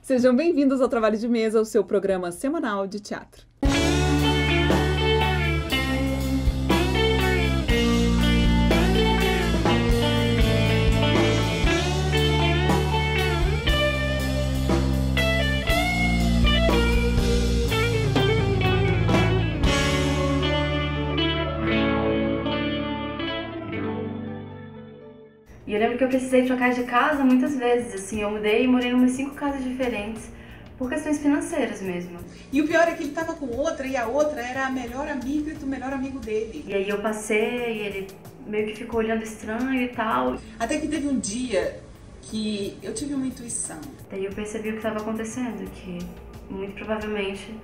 Sejam bem-vindos ao Trabalho de Mesa, o seu programa semanal de teatro. E eu lembro que eu precisei trocar de casa muitas vezes, assim, eu mudei e morei em umas 5 casas diferentes, por questões financeiras mesmo. E o pior é que ele tava com outra, e a outra era a melhor amiga do melhor amigo dele. E aí eu passei, e ele meio que ficou olhando estranho e tal. Até que teve um dia que eu tive uma intuição. Daí eu percebi o que estava acontecendo, que muito provavelmente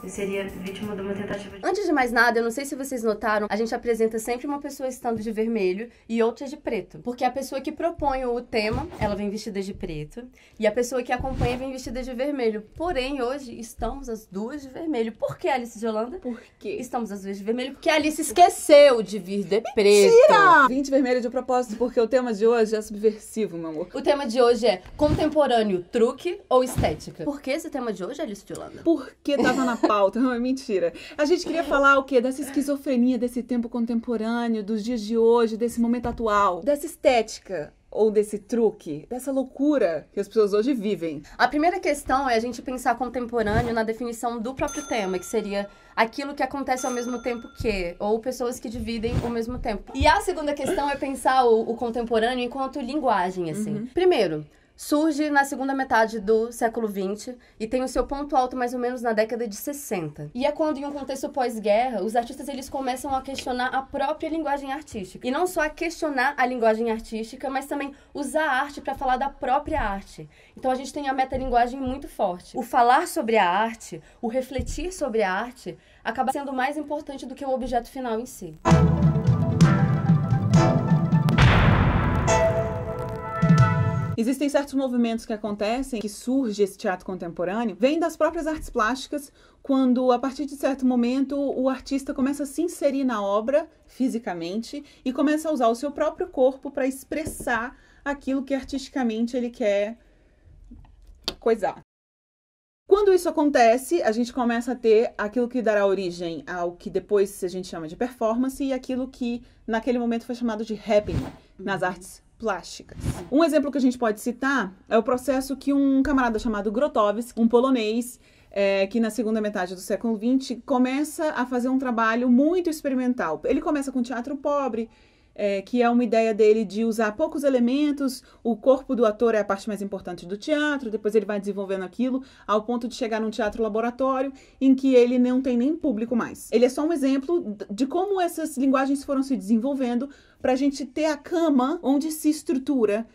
eu seria vítima de uma tentativa de... Antes de mais nada, eu não sei se vocês notaram, a gente apresenta sempre uma pessoa estando de vermelho e outra de preto. Porque a pessoa que propõe o tema, ela vem vestida de preto. E a pessoa que acompanha vem vestida de vermelho. Porém, hoje, estamos as duas de vermelho. Por que, Alice de Holanda? Por quê? Estamos as duas de vermelho porque a Alice esqueceu de vir de preto. Mentira! Vim de vermelho de propósito porque o tema de hoje é subversivo, meu amor. O tema de hoje é contemporâneo, truque ou estética. Por que esse tema de hoje, Alice de Holanda? Porque tava na pauta, não é mentira. A gente queria falar o quê? Dessa esquizofrenia desse tempo contemporâneo, dos dias de hoje, desse momento atual, dessa estética ou desse truque, dessa loucura que as pessoas hoje vivem. A primeira questão é a gente pensar contemporâneo na definição do próprio tema, que seria aquilo que acontece ao mesmo tempo que, ou pessoas que dividem ao mesmo tempo. E a segunda questão é pensar o contemporâneo enquanto linguagem, assim. Primeiro, surge na segunda metade do século XX e tem o seu ponto alto mais ou menos na década de 60. E é quando, em um contexto pós-guerra, os artistas eles começam a questionar a própria linguagem artística. E não só a questionar a linguagem artística, mas também usar a arte para falar da própria arte. Então a gente tem a metalinguagem muito forte. O falar sobre a arte, o refletir sobre a arte, acaba sendo mais importante do que o objeto final em si. Existem certos movimentos que acontecem, que surge esse teatro contemporâneo, vem das próprias artes plásticas, quando, a partir de certo momento, o artista começa a se inserir na obra, fisicamente, e começa a usar o seu próprio corpo para expressar aquilo que artisticamente ele quer coisar. Quando isso acontece, a gente começa a ter aquilo que dará origem ao que depois a gente chama de performance e aquilo que, naquele momento, foi chamado de happening nas artes plásticas. Um exemplo que a gente pode citar é o processo que um camarada chamado Grotowski, um polonês, que na segunda metade do século XX, começa a fazer um trabalho muito experimental. Ele começa com teatro pobre, que é uma ideia dele de usar poucos elementos, o corpo do ator é a parte mais importante do teatro, depois ele vai desenvolvendo aquilo ao ponto de chegar num teatro laboratório em que ele não tem nem público mais. Ele é só um exemplo de como essas linguagens foram se desenvolvendo para a gente ter a cama onde se estrutura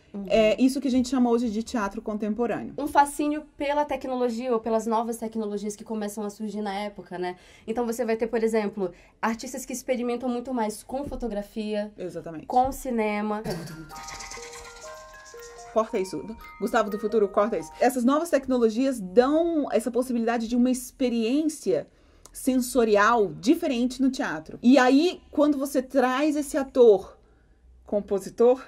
isso que a gente chama hoje de teatro contemporâneo. Um fascínio pela tecnologia ou pelas novas tecnologias que começam a surgir na época, né? Então você vai ter, por exemplo, artistas que experimentam muito mais com fotografia, exatamente, com cinema. Corta isso. Gustavo do Futuro, corta isso. Essas novas tecnologias dão essa possibilidade de uma experiência sensorial diferente no teatro. E aí, quando você traz esse ator, compositor...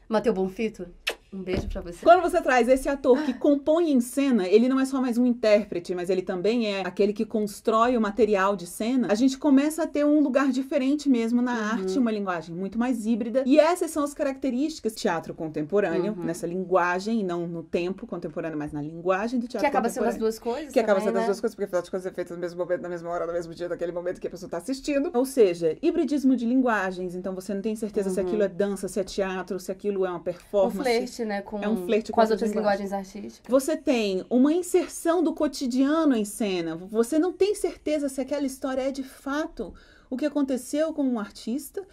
Mateus Bonfito, um beijo pra você. Quando você traz esse ator que compõe em cena, ele não é só mais um intérprete, mas ele também é aquele que constrói o material de cena, a gente começa a ter um lugar diferente mesmo na arte, uma linguagem muito mais híbrida. E essas são as características do teatro contemporâneo, nessa linguagem, e não no tempo contemporâneo, mas na linguagem do teatro que acaba contemporâneo. sendo as duas coisas. Que acaba também, sendo as né? duas coisas, porque afinal de contas é feito no mesmo momento, na mesma hora, no mesmo dia, naquele momento que a pessoa está assistindo. Ou seja, hibridismo de linguagens, então você não tem certeza se aquilo é dança, se é teatro, se aquilo é uma performance. Um flerte, né? É um flerte com as outras linguagens artísticas. Você tem uma inserção do cotidiano em cena. Você não tem certeza se aquela história é de fato o que aconteceu com um artista,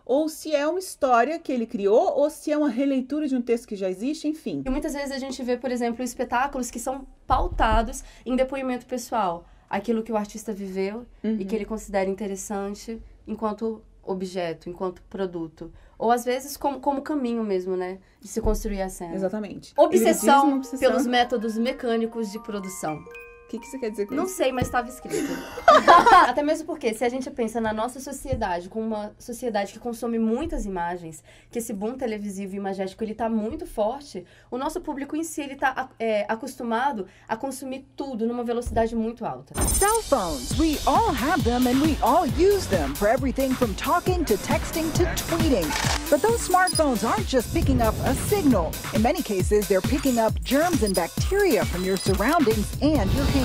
ou se é uma história que ele criou, ou se é uma releitura de um texto que já existe, enfim. E muitas vezes a gente vê, por exemplo, espetáculos que são pautados em depoimento pessoal. Aquilo que o artista viveu e que ele considera interessante enquanto objeto, enquanto produto. Ou às vezes como caminho mesmo, né? De se construir a cena. Exatamente. Obsessão pelos métodos mecânicos de produção. O que você quer dizer com Não isso? sei, mas estava escrito. Até mesmo porque, se a gente pensa na nossa sociedade, como uma sociedade que consome muitas imagens, que esse boom televisivo e imagético, ele tá muito forte, o nosso público em si, ele tá acostumado a consumir tudo numa velocidade muito alta. Cell phones. We all have them and we all use them for everything from talking to texting to tweeting. But those smartphones aren't just picking up a signal. In many cases, they're picking up germs and bacteria from your surroundings and your hands.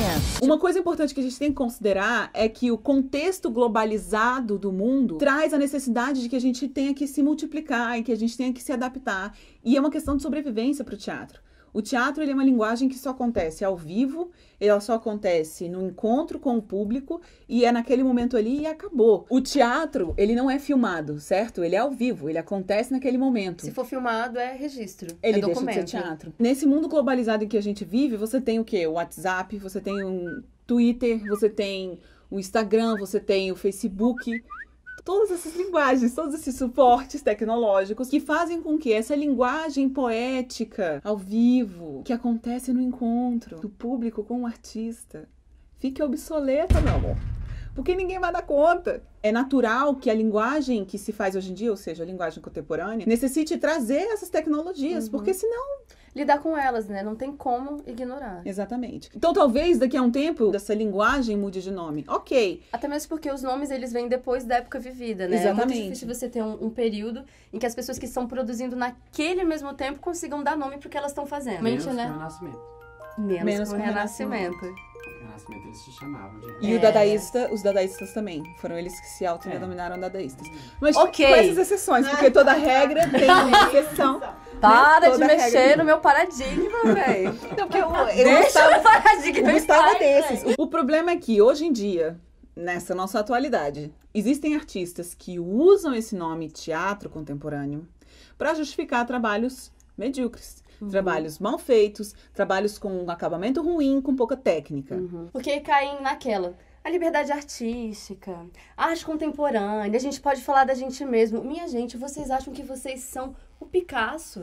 Uma coisa importante que a gente tem que considerar é que o contexto globalizado do mundo traz a necessidade de que a gente tenha que se multiplicar e que a gente tenha que se adaptar. E é uma questão de sobrevivência para o teatro. O teatro ele é uma linguagem que só acontece ao vivo, ela só acontece no encontro com o público e é naquele momento ali e acabou. O teatro, ele não é filmado, certo? Ele é ao vivo, ele acontece naquele momento. Se for filmado, é registro, Ele é documento. deixa de ser teatro. Nesse mundo globalizado em que a gente vive, você tem o quê? O WhatsApp, você tem um Twitter, você tem o Instagram, você tem o Facebook. Todas essas linguagens, todos esses suportes tecnológicos que fazem com que essa linguagem poética, ao vivo, que acontece no encontro do público com o artista, fique obsoleta, meu amor. Porque ninguém vai dar conta. É natural que a linguagem que se faz hoje em dia, ou seja, a linguagem contemporânea, necessite trazer essas tecnologias, porque senão... Lidar com elas, né? Não tem como ignorar. Exatamente. Então, talvez, daqui a um tempo, essa linguagem mude de nome. Ok. Até mesmo porque os nomes, eles vêm depois da época vivida, né? Exatamente. É muito difícil você ter um período em que as pessoas que estão produzindo naquele mesmo tempo consigam dar nome pro que elas estão fazendo. Menos né? com o Renascimento. Menos com com o o Renascimento. O Renascimento eles se chamavam de... E os dadaístas também. Foram eles que se autodenominaram dadaístas. Mas Ok. com essas exceções, porque toda regra tem uma exceção. Para de Toda mexer regra. no meu paradigma, velho. Não, porque eu Deixa gostava, o paradigma eu em gostava paz, desses. véi. O problema é que, hoje em dia, nessa nossa atualidade, existem artistas que usam esse nome teatro contemporâneo para justificar trabalhos medíocres. Trabalhos mal feitos, trabalhos com um acabamento ruim, com pouca técnica. Porque caem naquela. A liberdade artística, a arte contemporânea, a gente pode falar da gente mesmo. Minha gente, vocês acham que vocês são o Picasso?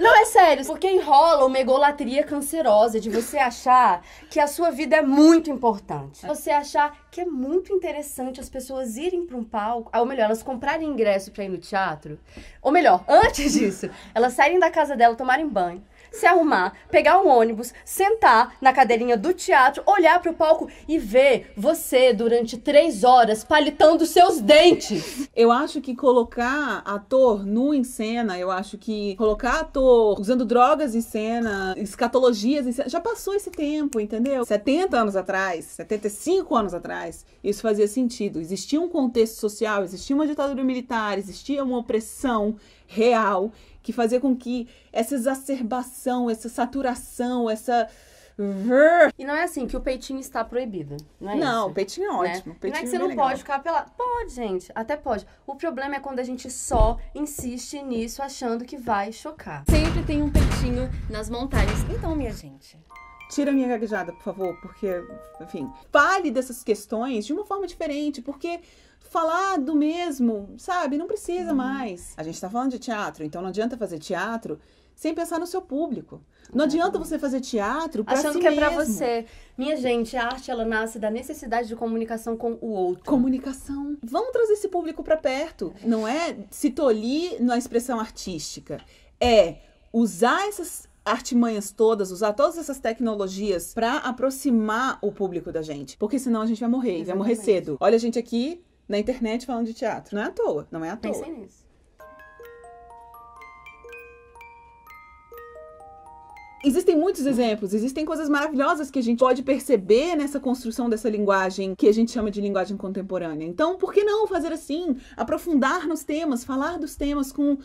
Não, é sério. Porque enrola uma egolatria cancerosa de você achar que a sua vida é muito importante. Você achar que é muito interessante as pessoas irem para um palco, ou melhor, elas comprarem ingresso para ir no teatro. Ou melhor, antes disso, elas saírem da casa dela, tomarem banho, se arrumar, pegar um ônibus, sentar na cadeirinha do teatro, olhar pro palco e ver você durante 3 horas palitando seus dentes. Eu acho que colocar ator nu em cena, eu acho que colocar ator usando drogas em cena, escatologias em cena, já passou esse tempo, entendeu? 70 anos atrás, 75 anos atrás, isso fazia sentido. Existia um contexto social, existia uma ditadura militar, existia uma opressão real que fazia com que essa exacerbação, essa saturação, essa... E não é assim que o peitinho está proibido, não é Não, isso? o peitinho é Né? ótimo. Não é Peitinho que você é não legal. pode ficar pelado. Pode, gente, até pode. O problema é quando a gente só insiste nisso achando que vai chocar. Sempre tem um peitinho nas montagens. Então, minha gente... Tira a minha gaguejada, por favor, porque, enfim, fale dessas questões de uma forma diferente, porque falar do mesmo, sabe, não precisa mais. A gente tá falando de teatro, então não adianta fazer teatro sem pensar no seu público. Não adianta você fazer teatro pra Achando si que é mesmo. pra você. Minha gente, a arte, ela nasce da necessidade de comunicação com o outro. Comunicação. Vamos trazer esse público pra perto. Não é se tolir na expressão artística. É usar essas artimanhas todas, usar todas essas tecnologias pra aproximar o público da gente. Porque senão a gente vai morrer, e vai morrer Exatamente. cedo. Olha a gente aqui na internet falando de teatro. Não é à toa, não é à toa. Pensem nisso. Existem muitos exemplos, existem coisas maravilhosas que a gente pode perceber nessa construção dessa linguagem que a gente chama de linguagem contemporânea. Então, por que não fazer assim? Aprofundar nos temas, falar dos temas com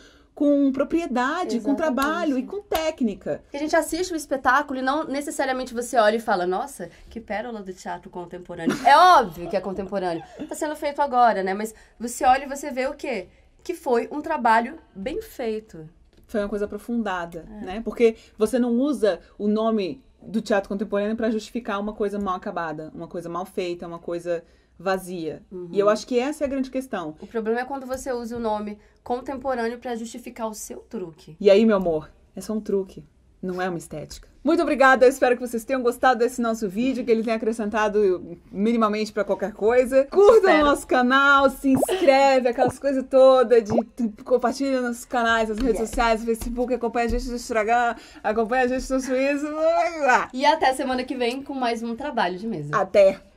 propriedade, com Exatamente. trabalho e com técnica. Porque a gente assiste o espetáculo e não necessariamente você olha e fala, nossa, que pérola do teatro contemporâneo. É óbvio que é contemporâneo. Tá sendo feito agora, né? Mas você olha e você vê o quê? Que foi um trabalho bem feito. Foi uma coisa aprofundada, né? Porque você não usa o nome do teatro contemporâneo para justificar uma coisa mal acabada, uma coisa mal feita, uma coisa vazia. E eu acho que essa é a grande questão. O problema é quando você usa o nome contemporâneo pra justificar o seu truque. E aí, meu amor, é só um truque. não é uma estética. Muito obrigada, eu espero que vocês tenham gostado desse nosso vídeo, que ele tenha acrescentado minimamente pra qualquer coisa. Curta o nosso canal, se inscreve, aquelas coisas todas, compartilha nos canais, nas redes sociais, no Facebook, acompanha a gente no Instagram, acompanha a gente no Suíço. E até semana que vem com mais um trabalho de mesa. Até!